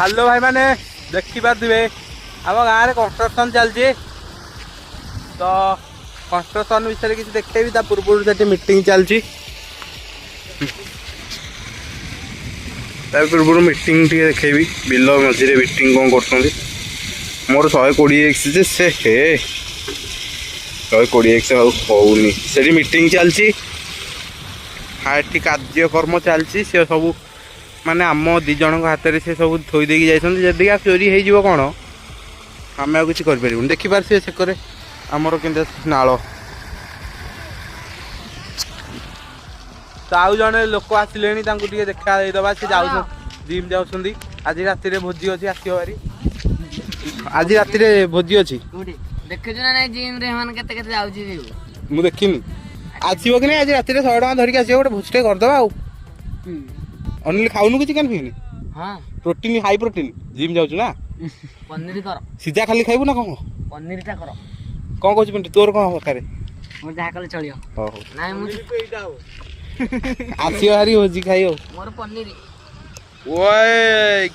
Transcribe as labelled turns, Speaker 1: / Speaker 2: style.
Speaker 1: hello भाई मैंने देखी पारे आम गाँव में कंस्ट्रक्शन चलती तो कंस्ट्रक्शन विषय किसी देखेबी पूर्व से मीटिंग चलती पूर्व मीटिंग टी देखेबी बिल मझे मीटिंग कौन कर मोर 120x से हे 120x होनी से मीटिंग चलती हाँ ये कार्यक्रम चलती सी सब माने आम दी जन हाथ में से सब थोई देकी जाती आ चोरी हो कौन आम आ कि देखिपार से सेकर आमर के नाल तो आउ जड़े लोक आसिले देखा देदबा से जाऊ जिम जाऊँ आज रात भोजी अच्छी आसो भारी आज रात भोजी अच्छी मुझे देखनी आसो कि आज रात 100 टका धरिक आस गोटे भोजटे करदे अनिल खाऊनु किसी क्या पीनी
Speaker 2: हाँ
Speaker 1: प्रोटीन हाई प्रोटीन जिम जाऊँ ना
Speaker 2: पनीर कर
Speaker 1: सीधा खाली खाइबू ना कौन
Speaker 2: पनीर टा कर
Speaker 1: कौन कहूँ पिंटू तोर कौन दरकार
Speaker 2: मोर जहा कले चलियो
Speaker 1: हो
Speaker 2: नाइ मु
Speaker 1: आसियो हारी भोजी खाइयो
Speaker 2: मोर पनीर
Speaker 1: ओए